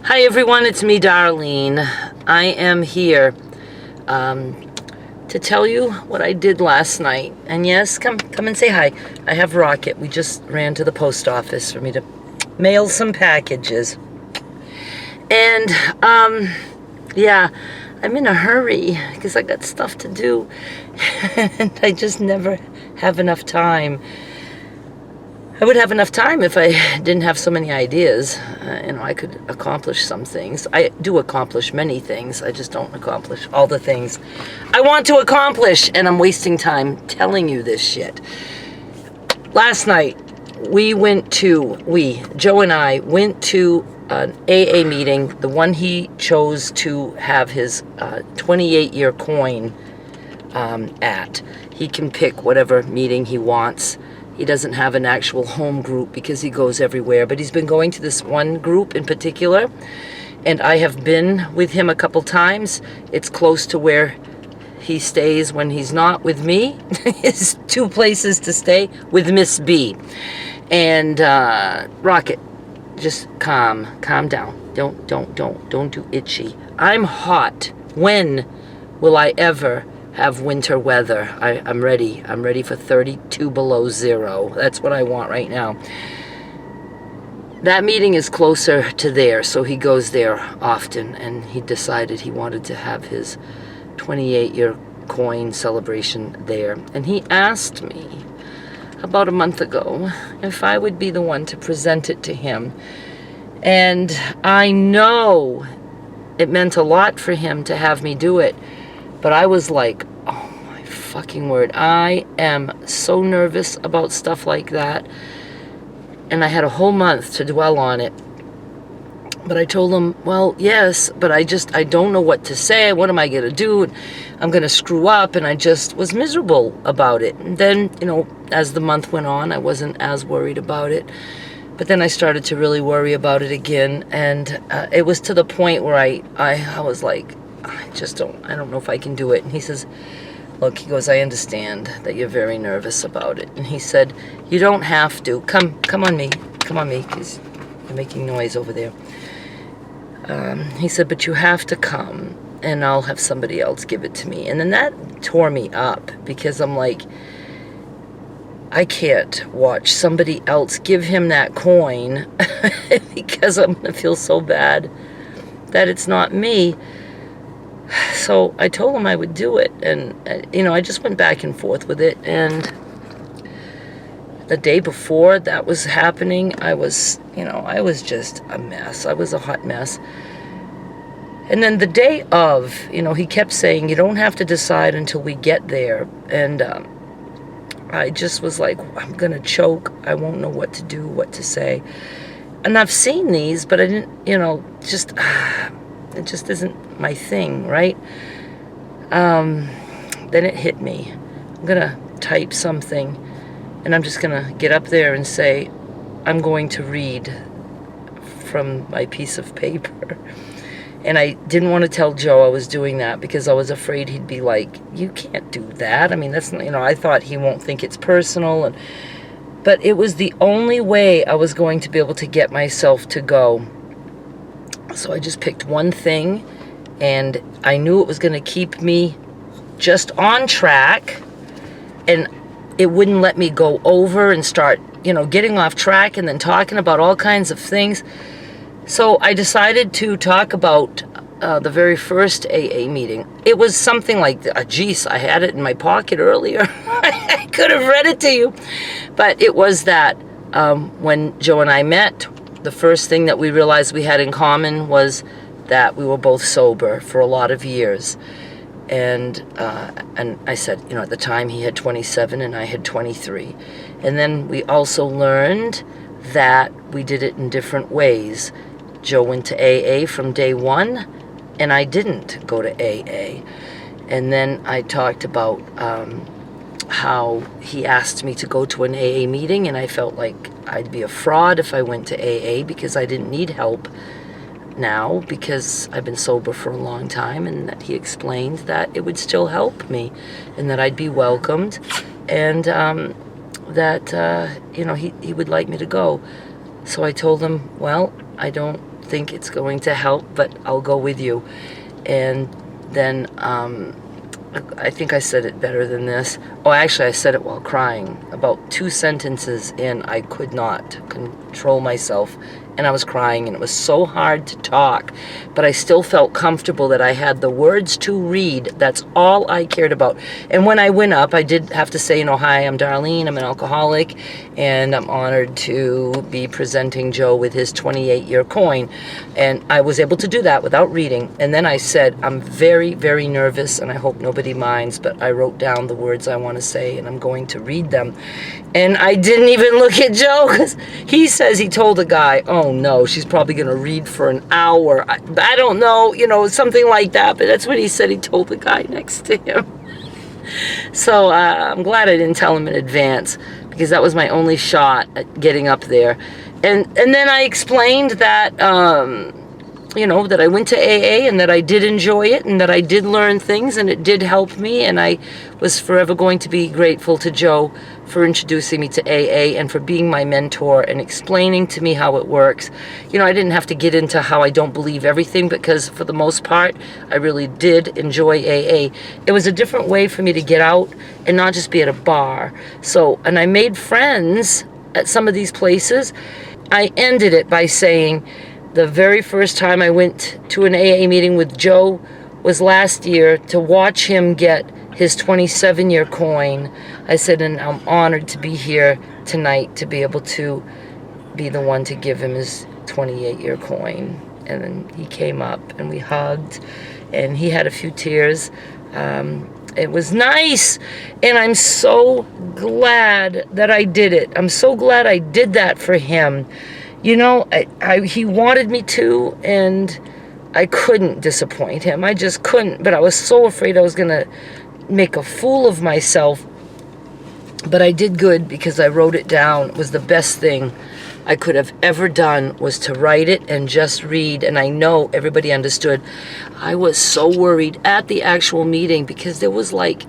Hi everyone, it's me, Darlene. I am here to tell you what I did last night. And yes, come and say hi. I have Rocket. We just ran to the post office for me to mail some packages. And yeah, I'm in a hurry because I got stuff to do, and I just never have enough time. I would have enough time if I didn't have so many ideas. I could accomplish some things. I do accomplish many things. I just don't accomplish all the things I want to accomplish, and I'm wasting time telling you this shit. Last night, Joe and I went to an AA meeting, the one he chose to have his 28-year coin at. He can pick whatever meeting he wants. He doesn't have an actual home group because he goes everywhere, but he's been going to this one group in particular, and I have been with him a couple times. It's close to where he stays when he's not with me. His two places to stay with Miss B. And Rocket, just calm down. Don't do itchy. I'm hot. When will I ever have winter weather? I'm ready. I'm ready for 32 below zero. That's what I want right now. That meeting is closer to there, so he goes there often, and he decided he wanted to have his 28-year coin celebration there. And he asked me about a month ago if I would be the one to present it to him. And I know it meant a lot for him to have me do it. But I was like, oh my fucking word. I am so nervous about stuff like that. And I had a whole month to dwell on it. But I told him, well, yes, but I don't know what to say. What am I going to do? I'm going to screw up. And I just was miserable about it. And then, as the month went on, I wasn't as worried about it. But then I started to really worry about it again. And it was to the point where I was like, I don't know if I can do it. And he says, look, he goes, I understand that you're very nervous about it. And he said, you don't have to. Come on me, because you're making noise over there. He said, but you have to come, and I'll have somebody else give it to me. And then that tore me up, because I'm like, I can't watch somebody else give him that coin because I'm going to feel so bad that it's not me. So I told him I would do it, and I just went back and forth with it. And the day before that was happening, I was just a mess. I was a hot mess. And then the day of, he kept saying, you don't have to decide until we get there. And I just was like, I'm gonna choke. I won't know what to do, what to say. And I've seen these, but I didn't, it just isn't my thing, right? Then it hit me. I'm going to type something, and I'm just going to get up there and say, I'm going to read from my piece of paper. And I didn't want to tell Joe I was doing that because I was afraid he'd be like, you can't do that. I mean, that's, I thought he won't think it's personal. But it was the only way I was going to be able to get myself to go. So I just picked one thing, and I knew it was going to keep me just on track, and it wouldn't let me go over and start, getting off track and then talking about all kinds of things. So I decided to talk about the very first AA meeting. It was something like, geez, I had it in my pocket earlier. I could have read it to you. But it was that when Joe and I met, the first thing that we realized we had in common was that we were both sober for a lot of years. And I said, at the time he had 27 and I had 23. And then we also learned that we did it in different ways. Joe went to AA from day one, and I didn't go to AA. And then I talked about how he asked me to go to an AA meeting, and I felt like I'd be a fraud if I went to AA because I didn't need help now because I've been sober for a long time, and that he explained that it would still help me and that I'd be welcomed, and that he would like me to go. So I told him, well, I don't think it's going to help, but I'll go with you. And then I think I said it better than this. Oh, actually, I said it while crying. About 2 sentences in, I could not control myself, and I was crying, and it was so hard to talk, but I still felt comfortable that I had the words to read. That's all I cared about. And when I went up, I did have to say, hi, I'm Darlene, I'm an alcoholic, and I'm honored to be presenting Joe with his 28-year coin. And I was able to do that without reading. And then I said, I'm very, very nervous, and I hope nobody minds, but I wrote down the words I want to say, and I'm going to read them. And I didn't even look at Joe, because he says he told a guy, oh no, she's probably going to read for an hour. I don't know, something like that, but that's what he said. He told the guy next to him. So I'm glad I didn't tell him in advance, because that was my only shot at getting up there. And then I explained that, that I went to AA and that I did enjoy it and that I did learn things and it did help me, and I was forever going to be grateful to Joe for introducing me to AA and for being my mentor and explaining to me how it works. I didn't have to get into how I don't believe everything, because for the most part, I really did enjoy AA. It was a different way for me to get out and not just be at a bar. And I made friends at some of these places. I ended it by saying, the very first time I went to an AA meeting with Joe was last year to watch him get his 27-year coin. I said, and I'm honored to be here tonight to be able to be the one to give him his 28-year coin. And then he came up and we hugged, and he had a few tears. It was nice, and I'm so glad that I did it. I'm so glad I did that for him. He wanted me to, and I couldn't disappoint him. I just couldn't, but I was so afraid I was going to make a fool of myself. But I did good because I wrote it down. It was the best thing I could have ever done, was to write it and just read. And I know everybody understood. I was so worried at the actual meeting because there was like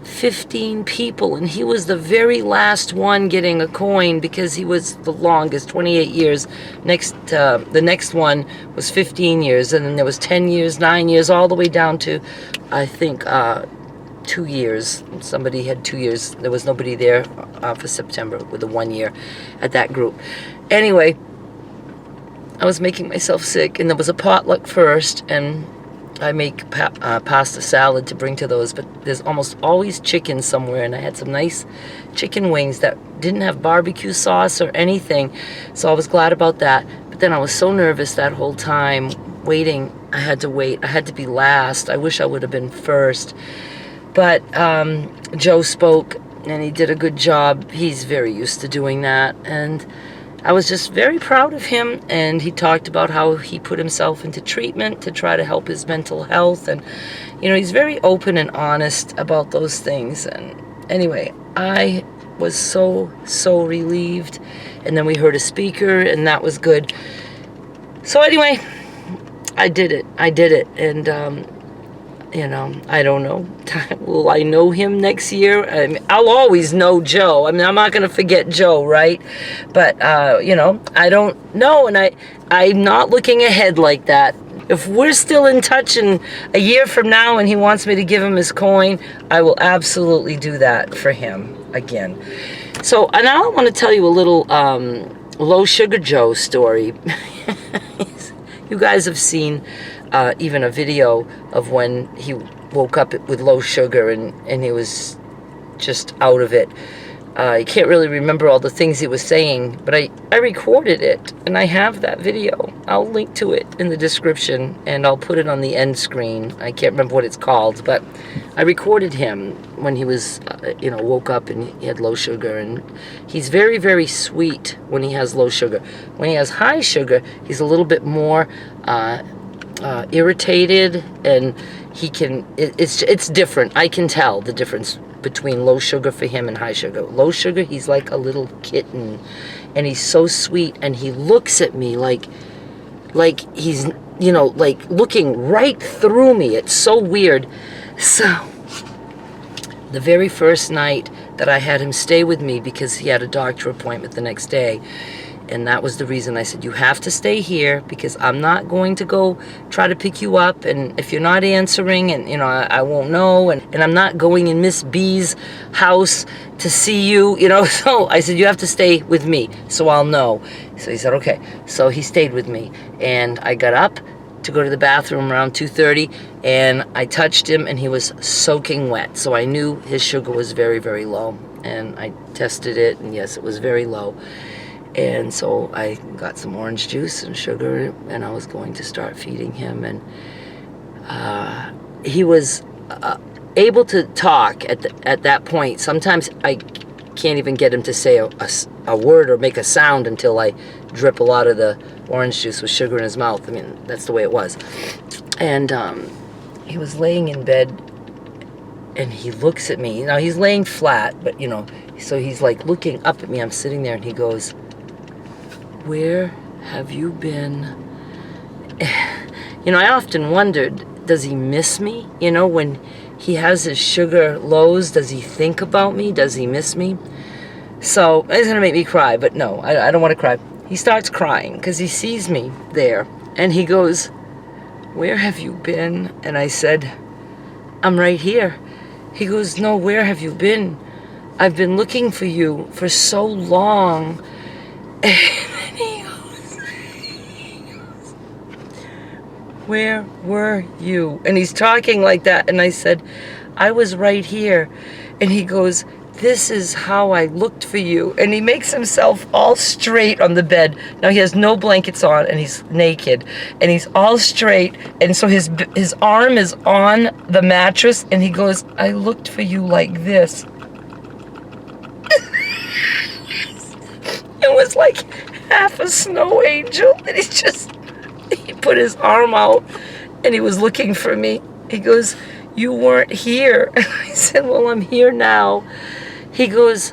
15 people, and he was the very last one getting a coin because he was the longest, 28 years. The next one was 15 years, and then there was 10 years, 9 years, all the way down to, I think, 2 years. Somebody had 2 years. There was nobody there for September with the 1 year at that group. Anyway, I was making myself sick, and there was a potluck first, and I make pasta salad to bring to those, but there's almost always chicken somewhere, and I had some nice chicken wings that didn't have barbecue sauce or anything, so I was glad about that. But then I was so nervous that whole time waiting. I had to wait. I had to be last. I wish I would have been first. But Joe spoke, and he did a good job. He's very used to doing that, and I was just very proud of him. And he talked about how he put himself into treatment to try to help his mental health, and he's very open and honest about those things. And anyway, I was so relieved. And then we heard a speaker, and that was good. So anyway, I did it, and I don't know. Will I know him next year? I'll always know Joe. I'm not going to forget Joe, right? But, I don't know, and I'm not looking ahead like that. If we're still in touch in a year from now and he wants me to give him his coin, I will absolutely do that for him again. So now I want to tell you a little Low Sugar Joe story. You guys have seen even a video of when he woke up with low sugar and he was just out of it. I can't really remember all the things he was saying, but I recorded it, and I have that video. I'll link to it in the description, and I'll put it on the end screen. I can't remember what it's called, but I recorded him when he was, woke up and he had low sugar, and he's very, very sweet when he has low sugar. When he has high sugar, he's a little bit more irritated, and it's different. I can tell the difference between low sugar for him and high sugar. Low sugar, he's like a little kitten, and he's so sweet, and he looks at me like he's looking right through me. It's so weird. So the very first night that I had him stay with me, because he had a doctor appointment the next day, And that was the reason I said, you have to stay here, because I'm not going to go try to pick you up. And if you're not answering, and, I won't know. And I'm not going in Miss B's house to see you, So I said, you have to stay with me so I'll know. So he said, okay. So he stayed with me. And I got up to go to the bathroom around 2:30, and I touched him, and he was soaking wet. So I knew his sugar was very, very low. And I tested it, and yes, it was very low. And so I got some orange juice and sugar, and I was going to start feeding him. And he was able to talk at that point. Sometimes I can't even get him to say a word or make a sound until I drip a lot of the orange juice with sugar in his mouth. I mean, that's the way it was. And he was laying in bed, and he looks at me. Now, he's laying flat, but, so he's like looking up at me. I'm sitting there, and he goes, "Where have you been?" I often wondered, does he miss me? When he has his sugar lows, does he think about me? Does he miss me? So it's going to make me cry, but no, I don't want to cry. He starts crying because he sees me there, and he goes, "Where have you been?" And I said, "I'm right here." He goes, "No, where have you been? I've been looking for you for so long." And he goes, "Where were you?" And he's talking like that, and I said, "I was right here." And he goes, "This is how I looked for you." And he makes himself all straight on the bed. Now he has no blankets on, and he's naked, and he's all straight, and so his arm is on the mattress, and he goes, "I looked for you like this." It was like half a snow angel, and he put his arm out, and he was looking for me. He goes, "You weren't here." And I said, "Well, I'm here now." He goes,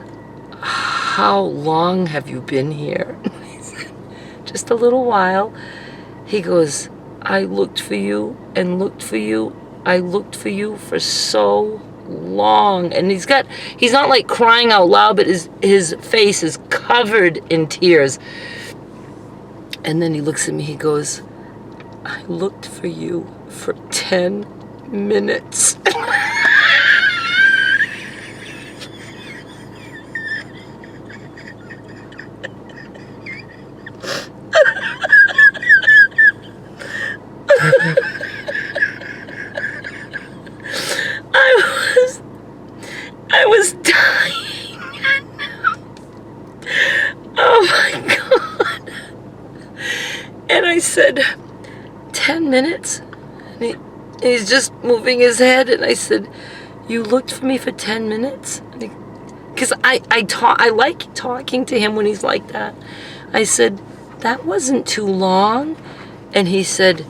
"How long have you been here?" And I said, "Just a little while." He goes, "I looked for you and looked for you. I looked for you for so long." And he's not like crying out loud, but his face is covered in tears. And then he looks at me, he goes, "I looked for you for 10 minutes. I was dying. Oh my God. And I said, 10 minutes? And he's just moving his head, and I said, "You looked for me for 10 minutes? Because I like talking to him when he's like that. I said, "That wasn't too long." And he said,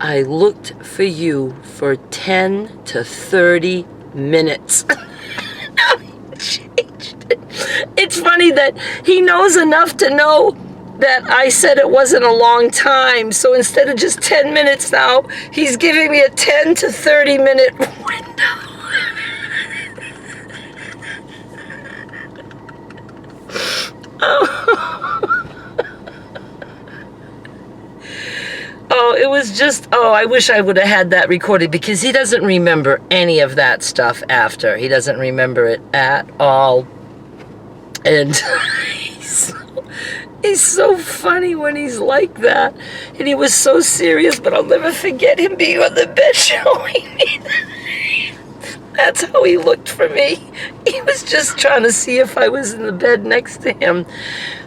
"I looked for you for 10 to 30 minutes. Now he changed it. It's funny that he knows enough to know that I said it wasn't a long time. So instead of just 10 minutes now, he's giving me a 10 to 30 minute window. Oh, it was just, I wish I would have had that recorded, because he doesn't remember any of that stuff after. He doesn't remember it at all. And he's so funny when he's like that. And he was so serious, but I'll never forget him being on the bed showing me that. That's how he looked for me. He was just trying to see if I was in the bed next to him.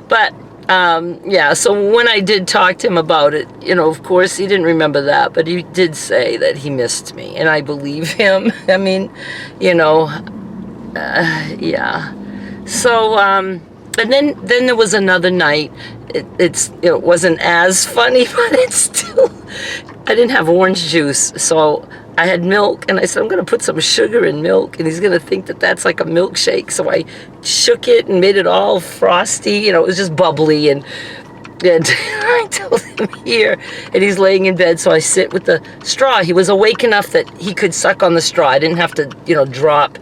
But yeah, so when I did talk to him about it, of course, he didn't remember that, but he did say that he missed me, and I believe him. I mean, yeah. So, and then there was another night. It wasn't as funny, but it's still, I didn't have orange juice, so I had milk, and I said, "I'm going to put some sugar in milk, and he's going to think that that's like a milkshake." So I shook it and made it all frosty. It was just bubbly, and I told him here, and he's laying in bed, so I sit with the straw. He was awake enough that he could suck on the straw. I didn't have to, drop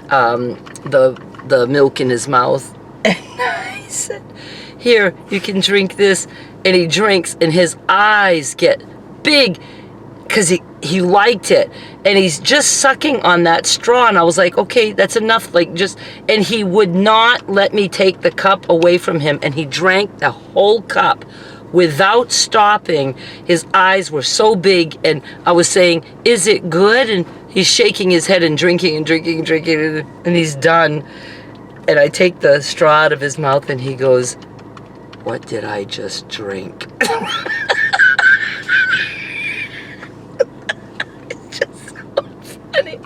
the milk in his mouth. And here, you can drink this. And he drinks, and his eyes get big because he liked it. And he's just sucking on that straw. And I was like, okay, that's enough. Like, just, and he would not let me take the cup away from him. And he drank the whole cup without stopping. His eyes were so big. And I was saying, is it good? And he's shaking his head and drinking and drinking and drinking. And he's done. And I take the straw out of his mouth, and he goes, what did I just drink? It's just so funny.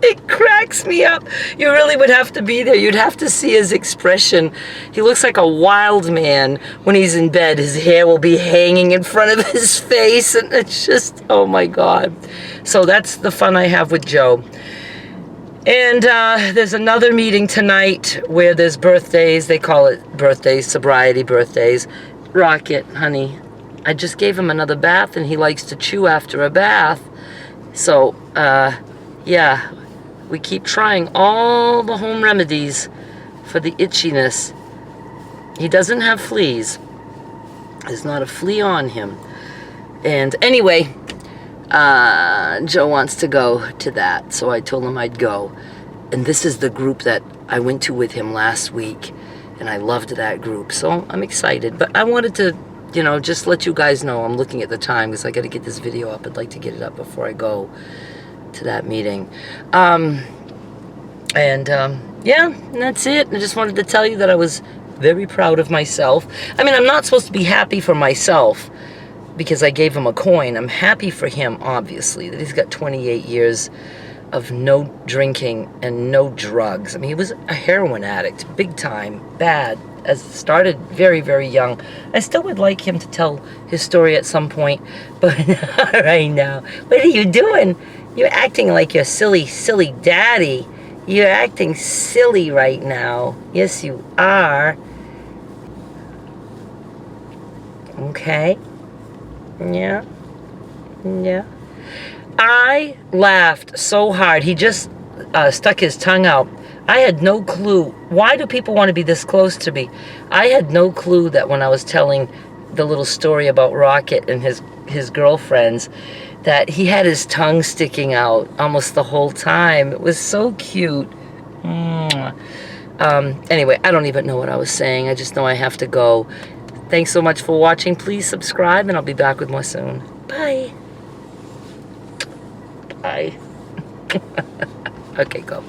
It cracks me up. You really would have to be there. You'd have to see his expression. He looks like a wild man when he's in bed. His hair will be hanging in front of his face, and it's just, oh my God. So that's the fun I have with Joe. And there's another meeting tonight where there's birthdays. They call it birthdays, sobriety birthdays. Rocket, honey, I just gave him another bath, and he likes to chew after a bath. So, yeah, we keep trying all the home remedies for the itchiness. He doesn't have fleas. There's not a flea on him. And anyway, Joe wants to go to that, so I told him I'd go. And this is the group that I went to with him last week, and I loved that group, so I'm excited. But I wanted to, you know, just let you guys know. I'm looking at the time because I got to get this video up. I'd like to get it up before I go to that meeting. Yeah, and that's it. I just wanted to tell you that I was very proud of myself. I mean, I'm not supposed to be happy for myself because I gave him a coin. I'm happy for him, obviously, that he's got 28 years of no drinking and no drugs. I mean, he was a heroin addict, big time, bad, as started very, very young. I still would like him to tell his story at some point, but not right now. What are you doing? You're acting like your silly, silly daddy. You're acting silly right now. Yes, you are. Okay. Yeah. Yeah. I laughed so hard. He just stuck his tongue out. I had no clue. Why do people want to be this close to me? I had no clue that when I was telling the little story about Rocket and his girlfriends, that he had his tongue sticking out almost the whole time. It was so cute. Anyway, I don't even know what I was saying. I just know I have to go. Thanks so much for watching. Please subscribe, and I'll be back with more soon. Bye. Bye. Okay, go.